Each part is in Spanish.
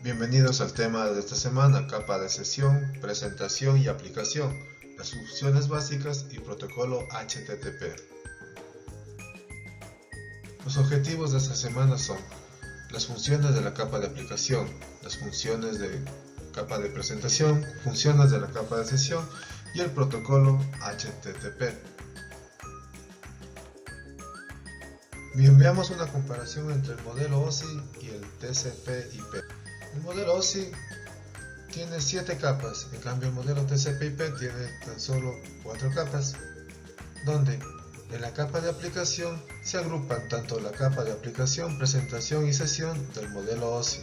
Bienvenidos al tema de esta semana, capa de sesión, presentación y aplicación, las funciones básicas y protocolo HTTP. Los objetivos de esta semana son las funciones de la capa de aplicación, las funciones de capa de presentación, funciones de la capa de sesión y el protocolo HTTP. Bien, veamos una comparación entre el modelo OSI y el TCP/IP. El modelo OSI tiene 7 capas, en cambio el modelo TCP/IP tiene tan solo 4 capas, donde en la capa de aplicación se agrupan tanto la capa de aplicación, presentación y sesión del modelo OSI.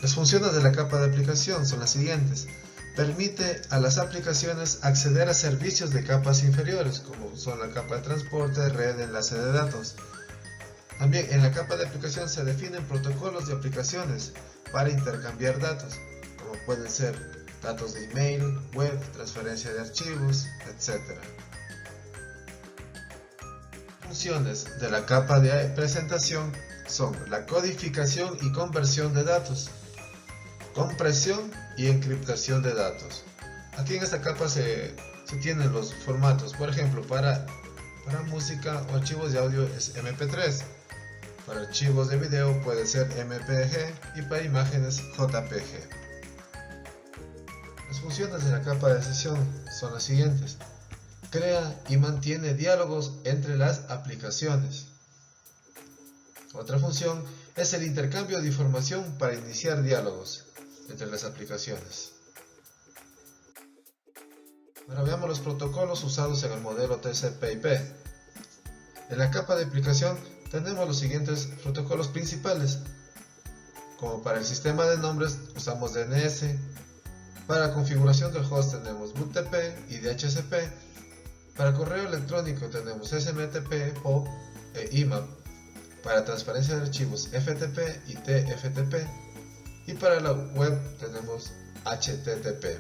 Las funciones de la capa de aplicación son las siguientes. Permite a las aplicaciones acceder a servicios de capas inferiores, como son la capa de transporte, red, enlace de datos. También en la capa de aplicación se definen protocolos de aplicaciones para intercambiar datos, como pueden ser datos de email, web, transferencia de archivos, etc. Funciones de la capa de presentación son la codificación y conversión de datos, compresión y encriptación de datos. Aquí en esta capa se tienen los formatos, por ejemplo, para música o archivos de audio es MP3, para archivos de video puede ser MPG y para imágenes JPG. Las funciones de la capa de sesión son las siguientes. Crea y mantiene diálogos entre las aplicaciones. Otra función es el intercambio de información para iniciar diálogos entre las aplicaciones. Ahora veamos los protocolos usados en el modelo TCP/IP. En la capa de aplicación tenemos los siguientes protocolos principales. Como para el sistema de nombres usamos DNS, para configuración del host tenemos BOOTP y DHCP, para correo electrónico tenemos SMTP, POP e IMAP, para transferencia de archivos FTP y TFTP, y para la web tenemos HTTP.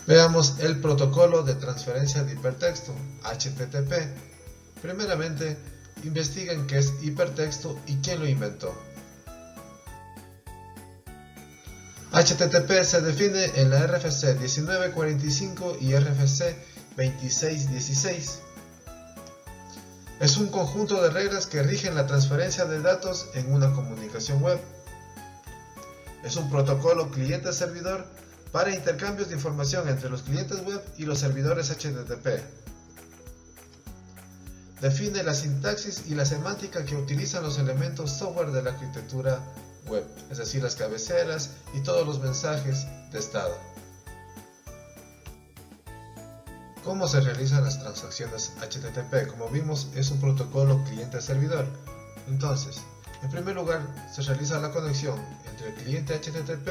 Veamos el protocolo de transferencia de hipertexto, HTTP. Primeramente, investiguen qué es hipertexto y quién lo inventó. HTTP se define en la RFC 1945 y RFC 2616. Es un conjunto de reglas que rigen la transferencia de datos en una comunicación web. Es un protocolo cliente-servidor para intercambios de información entre los clientes web y los servidores HTTP. Define la sintaxis y la semántica que utilizan los elementos software de la arquitectura web, es decir, las cabeceras y todos los mensajes de estado. ¿Cómo se realizan las transacciones HTTP? Como vimos, es un protocolo cliente-servidor. Entonces, en primer lugar, se realiza la conexión entre el cliente HTTP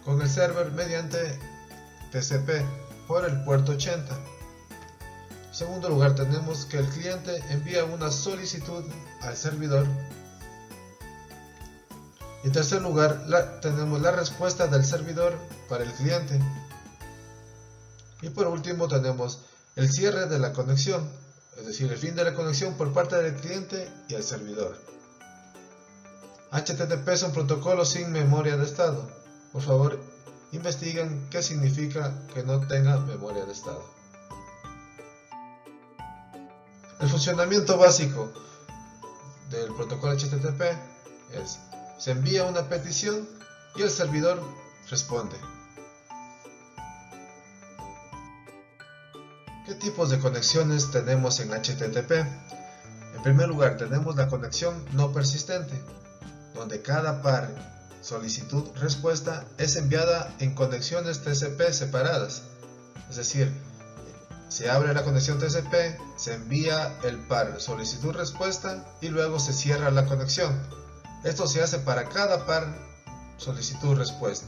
con el server mediante TCP por el puerto 80. En segundo lugar, tenemos que el cliente envía una solicitud al servidor. Y en tercer lugar, tenemos la respuesta del servidor para el cliente. Y por último tenemos el cierre de la conexión, es decir, el fin de la conexión por parte del cliente y el servidor. HTTP es un protocolo sin memoria de estado. Por favor, investiguen qué significa que no tenga memoria de estado. El funcionamiento básico del protocolo HTTP es: se envía una petición y el servidor responde. ¿Qué tipos de conexiones tenemos en HTTP? En primer lugar, tenemos la conexión no persistente, donde cada par solicitud-respuesta es enviada en conexiones TCP separadas. Es decir, se abre la conexión TCP, se envía el par solicitud-respuesta y luego se cierra la conexión. Esto se hace para cada par solicitud-respuesta,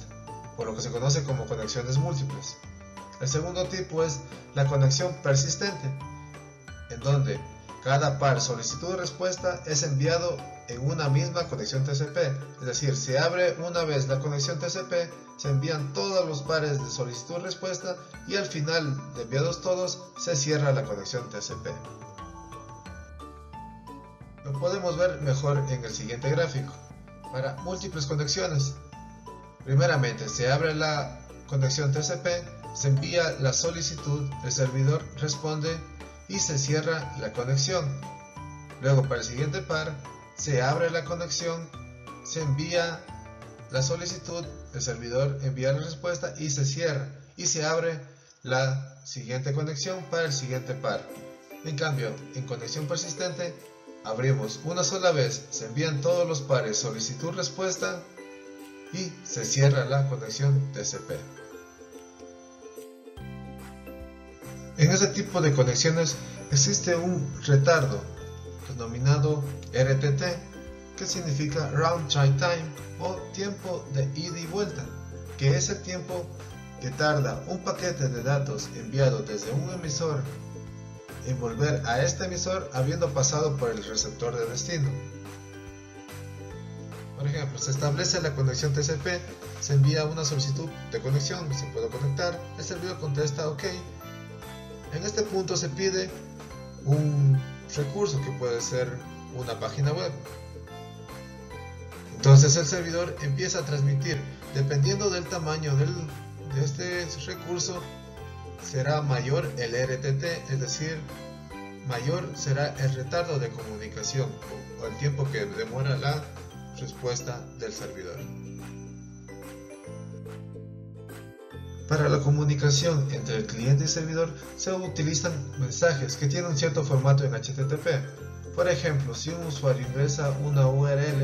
por lo que se conoce como conexiones múltiples. El segundo tipo es la conexión persistente, en donde cada par solicitud-respuesta es enviado en una misma conexión TCP, es decir, se abre una vez la conexión TCP, se envían todos los pares de solicitud-respuesta y al final de enviados todos se cierra la conexión TCP. Lo podemos ver mejor en el siguiente gráfico. Para múltiples conexiones, primeramente se abre la conexión TCP, se envía la solicitud, el servidor responde y se cierra la conexión. Luego para el siguiente par, se abre la conexión, se envía la solicitud, el servidor envía la respuesta y se cierra, y se abre la siguiente conexión para el siguiente par. En cambio, en conexión persistente, abrimos una sola vez, se envían todos los pares solicitud-respuesta y se cierra la conexión TCP. En este tipo de conexiones existe un retardo denominado RTT, que significa Round Trip Time o tiempo de ida y vuelta, que es el tiempo que tarda un paquete de datos enviado desde un emisor en volver a este emisor habiendo pasado por el receptor de destino. Por ejemplo, se establece la conexión TCP, se envía una solicitud de conexión, se puede conectar, el servidor contesta OK. En este punto se pide un recurso que puede ser una página web. Entonces el servidor empieza a transmitir, dependiendo del tamaño de este recurso, será mayor el RTT, es decir, mayor será el retardo de comunicación o el tiempo que demora la respuesta del servidor. Para la comunicación entre el cliente y servidor se utilizan mensajes que tienen un cierto formato en HTTP. Por ejemplo, si un usuario ingresa una URL,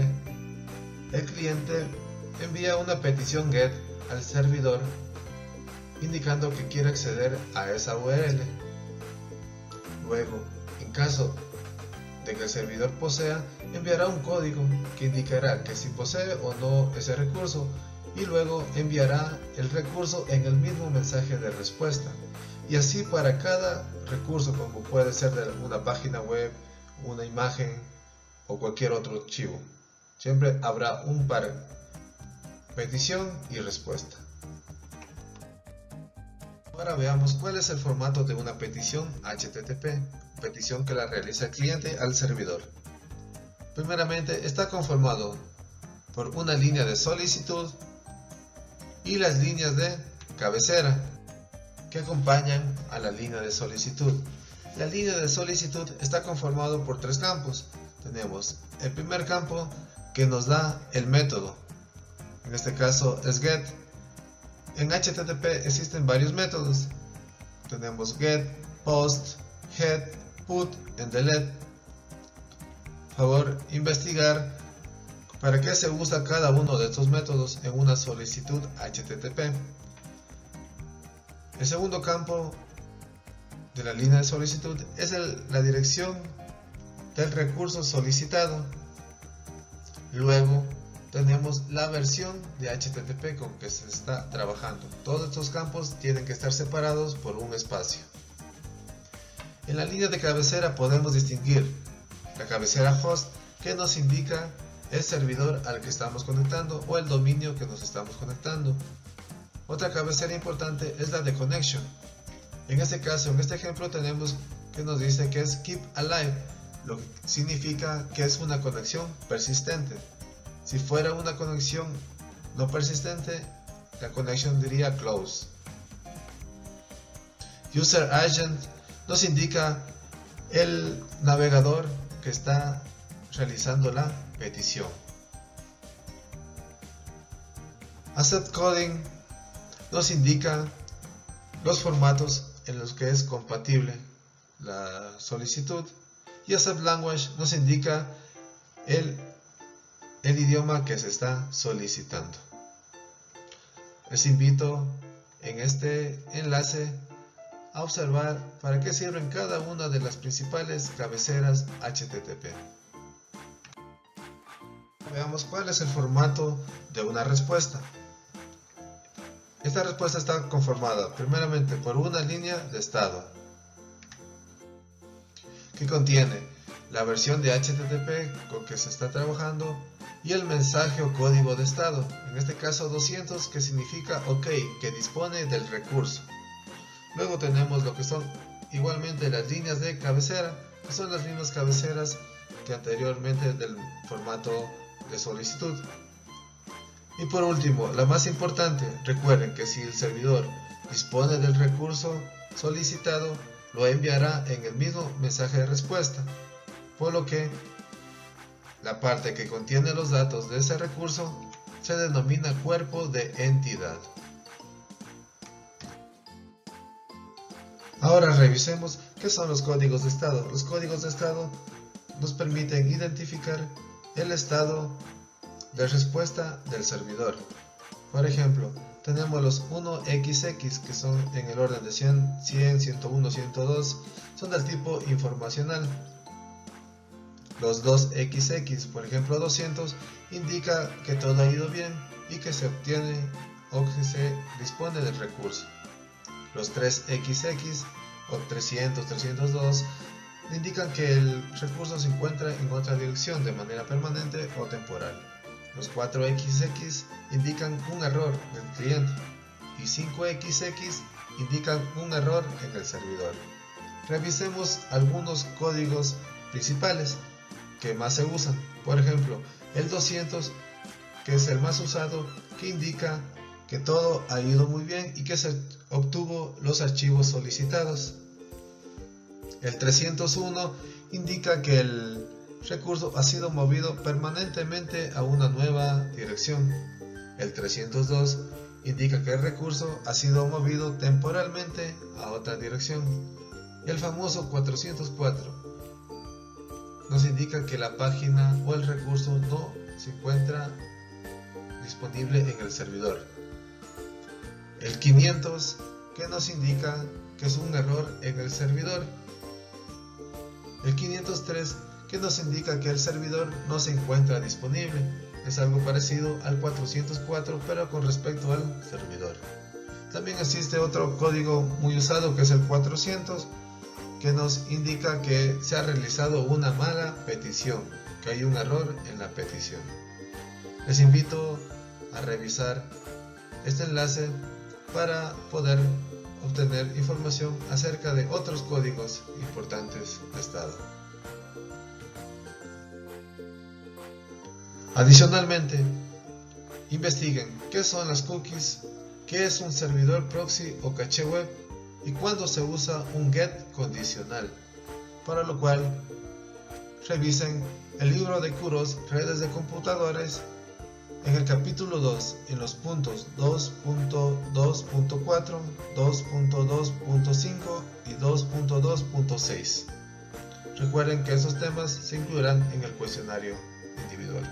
el cliente envía una petición GET al servidor indicando que quiere acceder a esa URL. Luego, en caso de que el servidor posea, enviará un código que indicará que si posee o no ese recurso, y luego enviará el recurso en el mismo mensaje de respuesta. Y así para cada recurso, como puede ser de una página web, una imagen o cualquier otro archivo. Siempre habrá un par petición y respuesta. Ahora veamos cuál es el formato de una petición HTTP, petición que la realiza el cliente al servidor. Primeramente está conformado por una línea de solicitud y las líneas de cabecera que acompañan a la línea de solicitud. La línea de solicitud está conformado por tres campos. Tenemos el primer campo que nos da el método, en este caso es GET. En HTTP existen varios métodos. Tenemos GET, POST, HEAD, PUT y DELETE. Favor investigar para qué se usa cada uno de estos métodos en una solicitud HTTP. El segundo campo de la línea de solicitud es la dirección del recurso solicitado. Luego tenemos la versión de HTTP con que se está trabajando. Todos estos campos tienen que estar separados por un espacio. En la línea de cabecera podemos distinguir la cabecera host, que nos indica el servidor al que estamos conectando o el dominio que nos estamos conectando. Otra cabecera importante es la de connection. En este caso, en este ejemplo, tenemos que nos dice que es keep alive, lo que significa que es una conexión persistente. Si fuera una conexión no persistente, la conexión diría close. User agent nos indica el navegador que está realizando la petición. Accept coding nos indica los formatos en los que es compatible la solicitud, y Accept language nos indica el idioma que se está solicitando. Les invito en este enlace a observar para qué sirven cada una de las principales cabeceras HTTP. Veamos cuál es el formato de una respuesta. Esta respuesta está conformada primeramente por una línea de estado que contiene la versión de HTTP con que se está trabajando y el mensaje o código de estado, en este caso 200, que significa OK, que dispone del recurso. Luego tenemos lo que son igualmente las líneas de cabecera, que son las mismas cabeceras que anteriormente del formato de solicitud. Y por último, la más importante, recuerden que si el servidor dispone del recurso solicitado, lo enviará en el mismo mensaje de respuesta, por lo que la parte que contiene los datos de ese recurso se denomina cuerpo de entidad. Ahora revisemos qué son los códigos de estado. Los códigos de estado nos permiten identificar el estado de respuesta del servidor. Por ejemplo, tenemos los 1XX, que son en el orden de 100, 101, 102, son del tipo informacional. Los 2XX, por ejemplo 200, indica que todo ha ido bien y que se obtiene o que se dispone del recurso. Los 3XX o 300, 302 indican que el recurso se encuentra en otra dirección de manera permanente o temporal. Los 4XX indican un error del cliente y 5XX indican un error en el servidor. Revisemos algunos códigos principales que más se usan. Por ejemplo, el 200, que es el más usado, que indica que todo ha ido muy bien y que se obtuvo los archivos solicitados. El 301 indica que el recurso ha sido movido permanentemente a una nueva dirección. El 302 indica que el recurso ha sido movido temporalmente a otra dirección. Y el famoso 404 nos indica que la página o el recurso no se encuentra disponible en el servidor. El 500, que nos indica que es un error en el servidor. El 503, que nos indica que el servidor no se encuentra disponible. Es algo parecido al 404, pero con respecto al servidor. También existe otro código muy usado, que es el 400, que nos indica que se ha realizado una mala petición, que hay un error en la petición. Les invito a revisar este enlace para poder obtener información acerca de otros códigos importantes de estado. Adicionalmente, investiguen qué son las cookies, qué es un servidor proxy o caché web y cuándo se usa un get condicional, para lo cual revisen el libro de Kuros, redes de computadores, en el capítulo 2, en los puntos 2.2.4, 2.2.5 y 2.2.6. Recuerden que esos temas se incluirán en el cuestionario individual.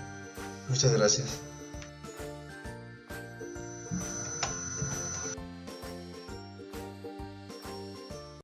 Muchas gracias.